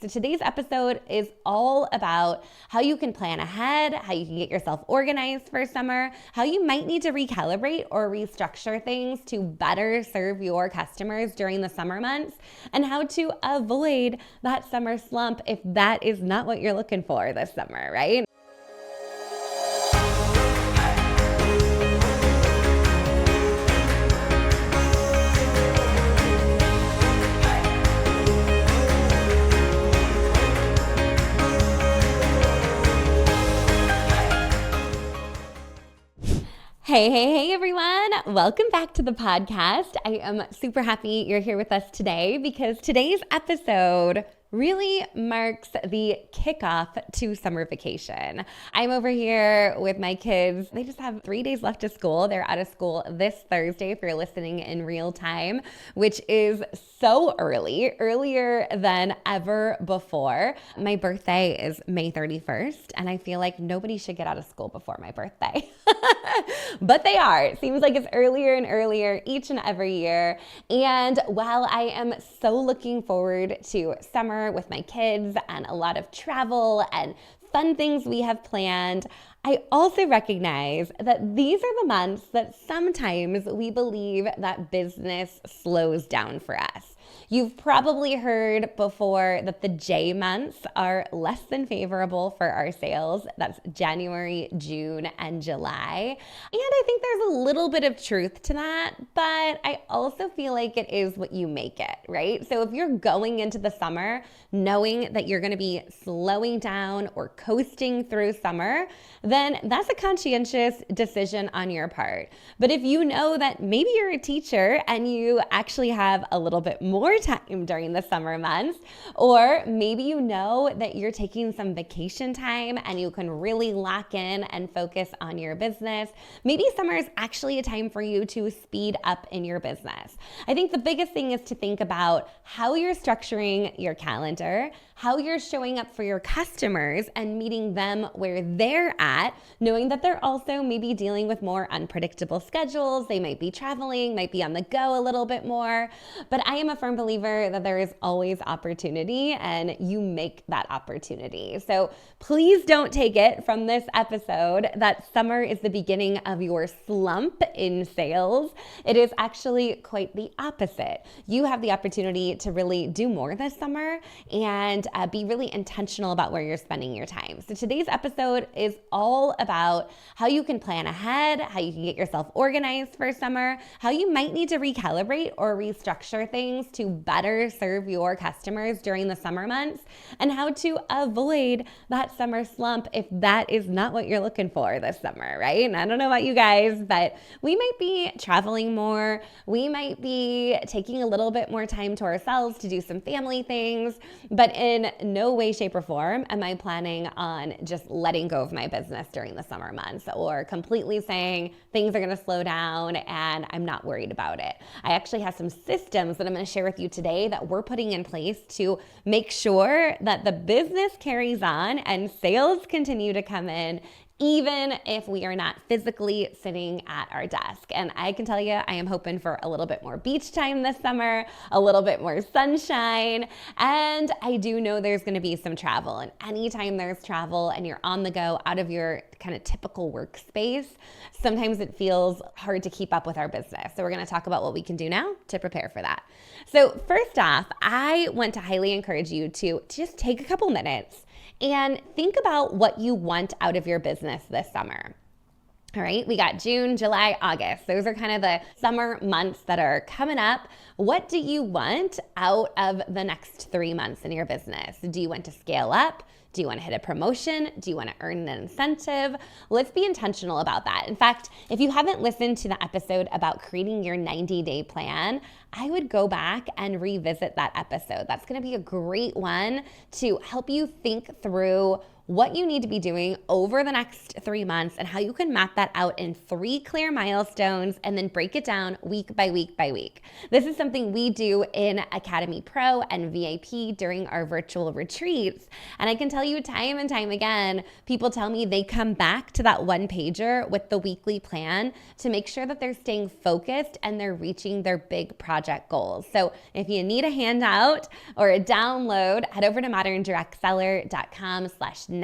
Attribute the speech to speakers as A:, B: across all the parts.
A: So today's episode is all about how you can plan ahead, how you can get yourself organized for summer, how you might need to recalibrate or restructure things to better serve your customers during the summer months, and how to avoid that summer slump if that is not what you're looking for this summer, right? Hey, everyone. Welcome back to the podcast. I am super happy you're here with us today because today's episode really marks the kickoff to summer vacation. I'm over here with my kids. They just have 3 days left of school. They're out of school this Thursday if you're listening in real time, which is so early, earlier than ever before. My birthday is May 31st, and I feel like nobody should get out of school before my birthday. But they are. It seems like it's earlier and earlier each and every year. And while I am so looking forward to summer with my kids and a lot of travel and fun things we have planned, I also recognize that these are the months that sometimes we believe that business slows down for us. You've probably heard before that the J months are less than favorable for our sales. That's January, June, and July. And I think there's a little bit of truth to that, but I also feel like it is what you make it, right? So if you're going into the summer knowing that you're going to be slowing down or coasting through summer, then that's a conscientious decision on your part. But if you know that maybe you're a teacher and you actually have a little bit more time during the summer months, or maybe you know that you're taking some vacation time and you can really lock in and focus on your business, maybe summer is actually a time for you to speed up in your business. I think the biggest thing is to think about how you're structuring your calendar, how you're showing up for your customers and meeting them where they're at, knowing that they're also maybe dealing with more unpredictable schedules. They might be traveling, might be on the go a little bit more. But I am a firm believer that there is always opportunity and you make that opportunity. So please don't take it from this episode that summer is the beginning of your slump in sales. It is actually quite the opposite. You have the opportunity to really do more this summer and be really intentional about where you're spending your time. So today's episode is all about how you can plan ahead, how you can get yourself organized for summer, how you might need to recalibrate or restructure things to better serve your customers during the summer months, and how to avoid that summer slump if that is not what you're looking for this summer, right? And I don't know about you guys, but we might be traveling more. We might be taking a little bit more time to ourselves to do some family things, but in no way, shape, or form am I planning on just letting go of my business during the summer months or completely saying things are going to slow down and I'm not worried about it. I actually have some systems that I'm going to share with you today that we're putting in place to make sure that the business carries on and sales continue to come in even if we are not physically sitting at our desk. And I can tell you, I am hoping for a little bit more beach time this summer, a little bit more sunshine, and I do know there's gonna be some travel. And anytime there's travel and you're on the go out of your kind of typical workspace, sometimes it feels hard to keep up with our business. So we're gonna talk about what we can do now to prepare for that. So first off, I want to highly encourage you to just take a couple minutes and think about what you want out of your business this summer. All right, we got June, July, August. Those are kind of the summer months that are coming up. What do you want out of the next 3 months in your business? Do you want to scale up? Do you want to hit a promotion? Do you want to earn an incentive? Let's be intentional about that. In fact, if you haven't listened to the episode about creating your 90-day plan, I would go back and revisit that episode. That's going to be a great one to help you think through what you need to be doing over the next 3 months and how you can map that out in 3 clear milestones and then break it down week by week by week. This is something we do in Academy Pro and VIP during our virtual retreats. And I can tell you time and time again, people tell me they come back to that one pager with the weekly plan to make sure that they're staying focused and they're reaching their big project goals. So if you need a handout or a download, head over to moderndirectseller.com/90,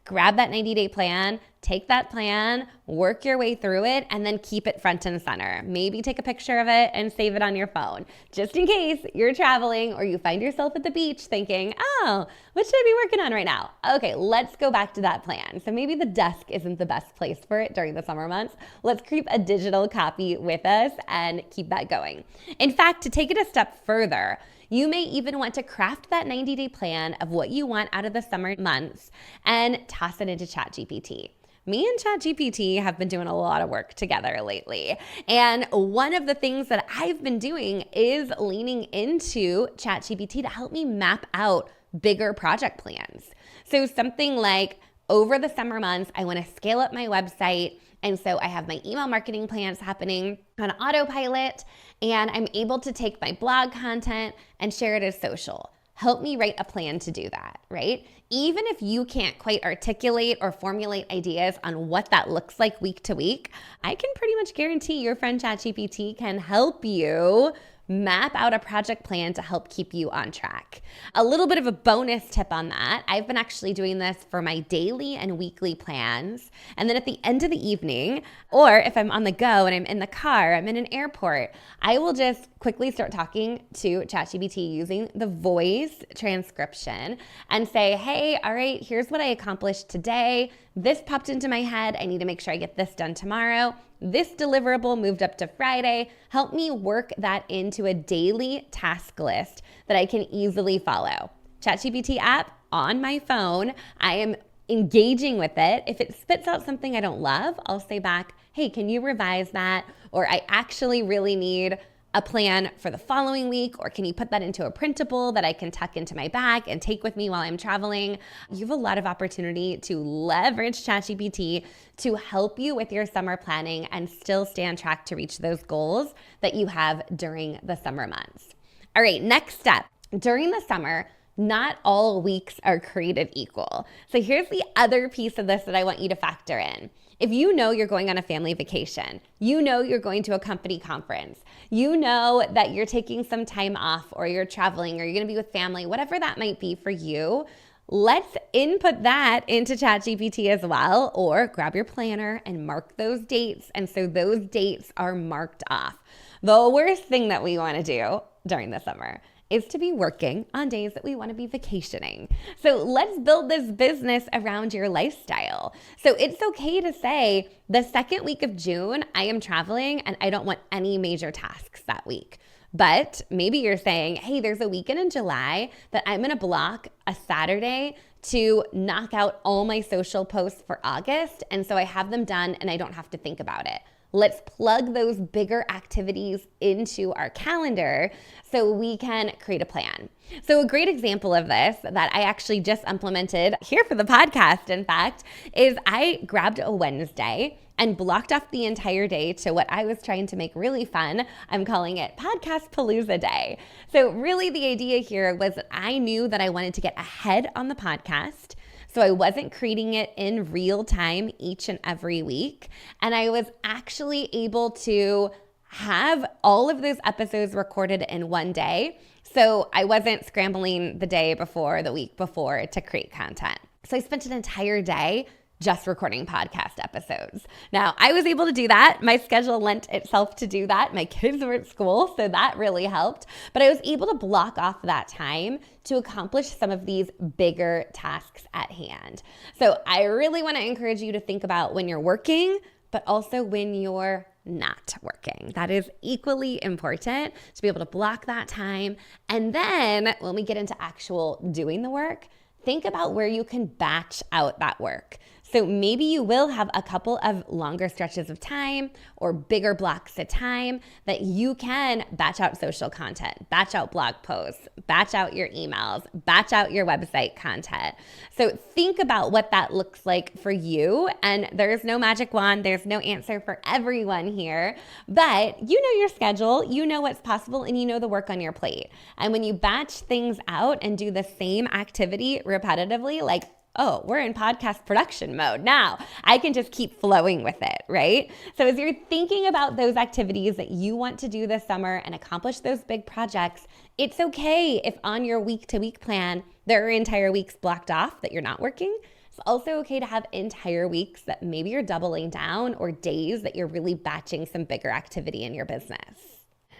A: grab that 90-day plan, take that plan, work your way through it, and then keep it front and center. Maybe take a picture of it and save it on your phone, just in case you're traveling or you find yourself at the beach thinking, oh, what should I be working on right now? Okay, let's go back to that plan. So maybe the desk isn't the best place for it during the summer months. Let's keep a digital copy with us and keep that going. In fact, to take it a step further, you may even want to craft that 90-day plan of what you want out of the summer months and toss it into ChatGPT. Me and ChatGPT have been doing a lot of work together lately. And one of the things that I've been doing is leaning into ChatGPT to help me map out bigger project plans. So something like, over the summer months, I want to scale up my website. And so I have my email marketing plans happening on autopilot, and I'm able to take my blog content and share it as social. Help me write a plan to do that, right? Even if you can't quite articulate or formulate ideas on what that looks like week to week, I can pretty much guarantee your friend ChatGPT can help you map out a project plan to help keep you on track. A little bit of a bonus tip on that, I've been actually doing this for my daily and weekly plans. And then at the end of the evening, or if I'm on the go and I'm in the car, I'm in an airport, I will just quickly start talking to ChatGPT using the voice transcription and say, hey, all right, here's what I accomplished today. This popped into my head. I need to make sure I get this done tomorrow. This deliverable moved up to Friday. Help me work that into a daily task list that I can easily follow. ChatGPT app on my phone. I am engaging with it. If it spits out something I don't love, I'll say back, hey, can you revise that? Or I actually really need a plan for the following week, or can you put that into a printable that I can tuck into my bag and take with me while I'm traveling? You have a lot of opportunity to leverage ChatGPT to help you with your summer planning and still stay on track to reach those goals that you have during the summer months. All right, next step. During the summer, not all weeks are created equal. So here's the other piece of this that I want you to factor in. If you know you're going on a family vacation, you know you're going to a company conference, you know that you're taking some time off or you're traveling or you're going to be with family, whatever that might be for you, let's input that into ChatGPT as well, or grab your planner and mark those dates. And so those dates are marked off. The worst thing that we want to do during the summer is to be working on days that we want to be vacationing. So let's build this business around your lifestyle. So it's okay to say the second week of June, I am traveling and I don't want any major tasks that week. But maybe you're saying, hey, there's a weekend in July that I'm going to block a Saturday to knock out all my social posts for August. And so I have them done and I don't have to think about it. Let's plug those bigger activities into our calendar so we can create a plan. So a great example of this that I actually just implemented here for the podcast, in fact, is I grabbed a Wednesday and blocked off the entire day to what I was trying to make really fun. I'm calling it Podcast Palooza Day. So really the idea here was that I knew that I wanted to get ahead on the podcast. So I wasn't creating it in real time each and every week. And I was actually able to have all of those episodes recorded in one day. So I wasn't scrambling the day before, the week before to create content. So I spent an entire day just recording podcast episodes. Now, I was able to do that. My schedule lent itself to do that. My kids were at school, so that really helped. But I was able to block off that time to accomplish some of these bigger tasks at hand. So I really want to encourage you to think about when you're working, but also when you're not working. That is equally important to be able to block that time. And then when we get into actual doing the work, think about where you can batch out that work. So maybe you will have a couple of longer stretches of time or bigger blocks of time that you can batch out social content, batch out blog posts, batch out your emails, batch out your website content. So think about what that looks like for you. And there's no magic wand. There's no answer for everyone here, but you know your schedule, you know what's possible, and you know the work on your plate. And when you batch things out and do the same activity repetitively, like, oh, we're in podcast production mode now, I can just keep flowing with it, right? So as you're thinking about those activities that you want to do this summer and accomplish those big projects, it's okay if on your week-to-week plan, there are entire weeks blocked off that you're not working. It's also okay to have entire weeks that maybe you're doubling down, or days that you're really batching some bigger activity in your business.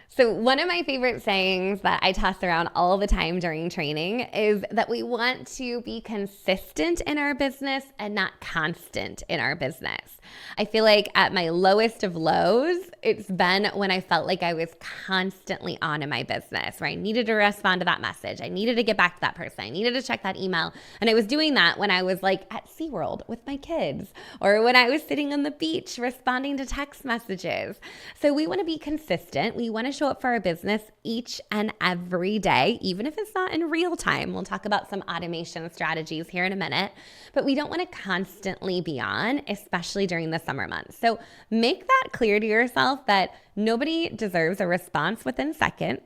A: So one of my favorite sayings that I toss around all the time during training is that we want to be consistent in our business and not constant in our business. I feel like at my lowest of lows, it's been when I felt like I was constantly on in my business, where I needed to respond to that message. I needed to get back to that person. I needed to check that email. And I was doing that when I was like at SeaWorld with my kids, or when I was sitting on the beach responding to text messages. So we want to be consistent. We want to show up for our business each and every day, even if it's not in real time. We'll talk about some automation strategies here in a minute, but we don't want to constantly be on, especially during the summer months. So make that clear to yourself that nobody deserves a response within seconds.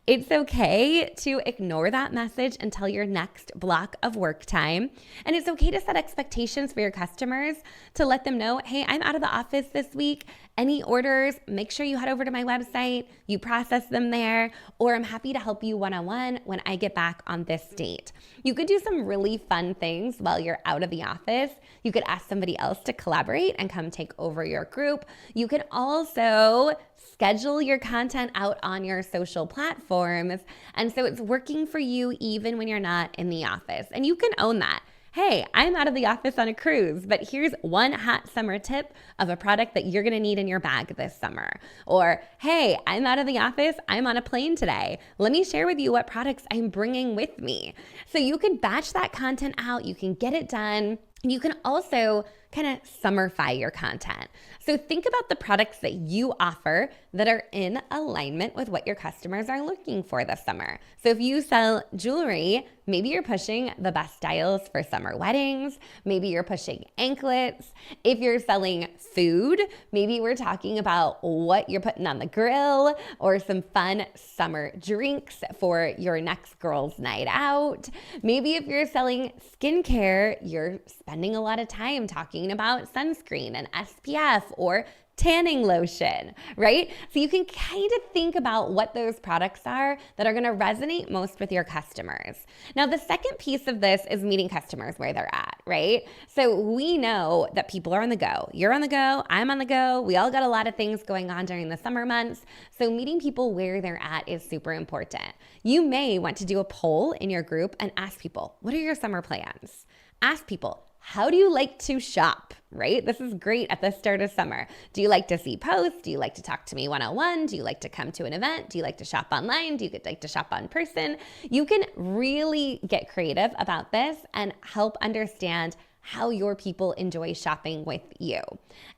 A: It's okay to ignore that message until your next block of work time. And it's okay to set expectations for your customers to let them know, hey, I'm out of the office this week. Any orders, make sure you head over to my website, you process them there, or I'm happy to help you one-on-one when I get back on this date. You could do some really fun things while you're out of the office. You could ask somebody else to collaborate and come take over your group. You could also schedule your content out on your social platforms. And so it's working for you even when you're not in the office. And you can own that. Hey, I'm out of the office on a cruise, but here's one hot summer tip of a product that you're gonna need in your bag this summer. Or, hey, I'm out of the office, I'm on a plane today. Let me share with you what products I'm bringing with me. So you can batch that content out, you can get it done. You can also kind of summerify your content. So think about the products that you offer that are in alignment with what your customers are looking for this summer. So if you sell jewelry, maybe you're pushing the best styles for summer weddings. Maybe you're pushing anklets. If you're selling food, maybe we're talking about what you're putting on the grill, or some fun summer drinks for your next girls' night out. Maybe if you're selling skincare, you're spending a lot of time talking about sunscreen and SPF or tanning lotion, right? So you can kind of think about what those products are that are going to resonate most with your customers. Now, the second piece of this is meeting customers where they're at, right? So we know that people are on the go. You're on the go. I'm on the go. We all got a lot of things going on during the summer months. So meeting people where they're at is super important. You may want to do a poll in your group and ask people, what are your summer plans? Ask people, how do you like to shop, right? This is great at the start of summer. Do you like to see posts? Do you like to talk to me one-on-one? Do you like to come to an event? Do you like to shop online? Do you like to shop in person? You can really get creative about this and help understand how your people enjoy shopping with you.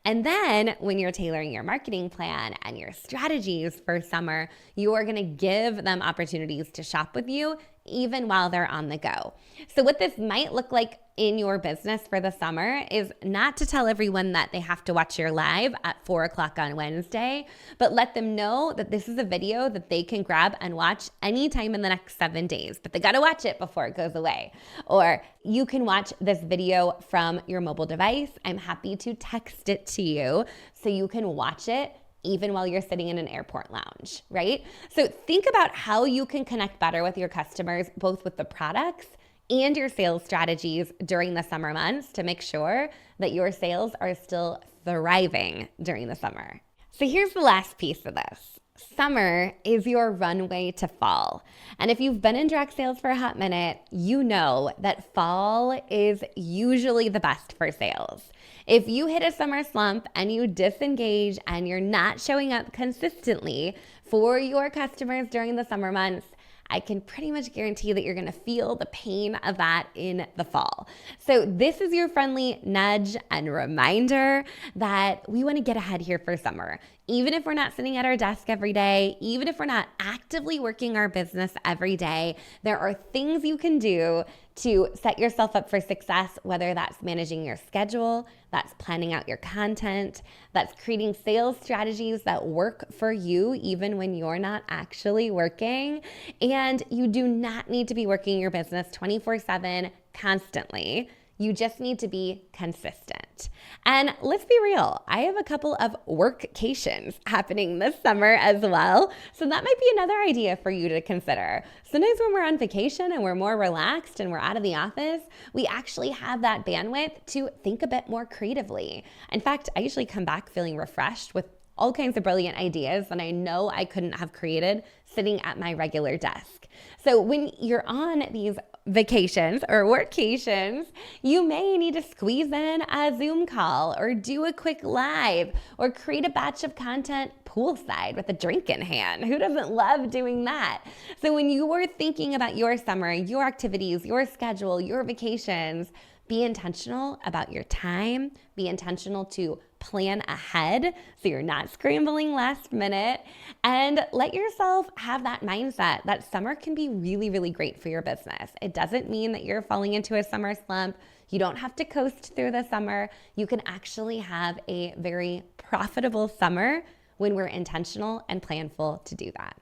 A: And then when you're tailoring your marketing plan and your strategies for summer, you are going to give them opportunities to shop with you even while they're on the go. So what this might look like in your business for the summer is not to tell everyone that they have to watch your live at 4 o'clock on Wednesday, but let them know that this is a video that they can grab and watch anytime in the next 7 days, but they got to watch it before it goes away. Or you can watch this video from your mobile device. I'm happy to text it to you so you can watch it even while you're sitting in an airport lounge, right? So think about how you can connect better with your customers, both with the products and your sales strategies during the summer months to make sure that your sales are still thriving during the summer. So here's the last piece of this. Summer is your runway to fall. And if you've been in direct sales for a hot minute, you know that fall is usually the best for sales. If you hit a summer slump and you disengage and you're not showing up consistently for your customers during the summer months, I can pretty much guarantee that you're going to feel the pain of that in the fall. So this is your friendly nudge and reminder that we want to get ahead here for summer. Even if we're not sitting at our desk every day, even if we're not actively working our business every day, there are things you can do to set yourself up for success, whether that's managing your schedule, that's planning out your content, that's creating sales strategies that work for you even when you're not actually working. And you do not need to be working your business 24/7 constantly. You just need to be consistent. And let's be real, I have a couple of workcations happening this summer as well. So that might be another idea for you to consider. Sometimes when we're on vacation and we're more relaxed and we're out of the office, we actually have that bandwidth to think a bit more creatively. In fact, I usually come back feeling refreshed with all kinds of brilliant ideas that I know I couldn't have created sitting at my regular desk. So when you're on these vacations or workations, you may need to squeeze in a Zoom call or do a quick live or create a batch of content poolside with a drink in hand. Who doesn't love doing that? So when you are thinking about your summer, your activities, your schedule, your vacations, be intentional about your time. Be intentional to plan ahead so you're not scrambling last minute, and let yourself have that mindset that summer can be really, really great for your business. It doesn't mean that you're falling into a summer slump. You don't have to coast through the summer. You can actually have a very profitable summer when we're intentional and planful to do that.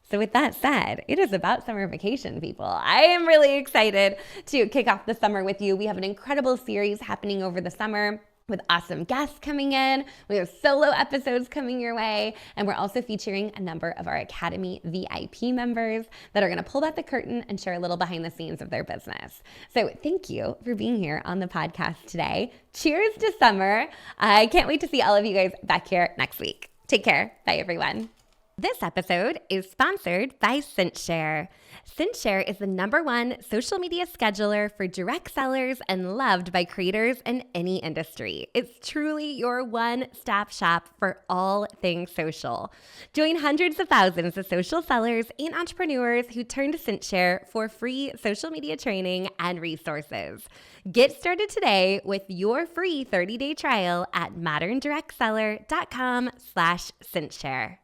A: So with that said, it is about summer vacation, people. I am really excited to kick off the summer with you. We have an incredible series happening over the summer with awesome guests coming in. We have solo episodes coming your way. And we're also featuring a number of our Academy VIP members that are going to pull back the curtain and share a little behind the scenes of their business. So thank you for being here on the podcast today. Cheers to summer. I can't wait to see all of you guys back here next week. Take care. Bye, everyone. This episode is sponsored by CinchShare. CinchShare is the #1 social media scheduler for direct sellers and loved by creators in any industry. It's truly your one-stop shop for all things social. Join hundreds of thousands of social sellers and entrepreneurs who turn to CinchShare for free social media training and resources. Get started today with your free 30-day trial at moderndirectseller.com/CinchShare.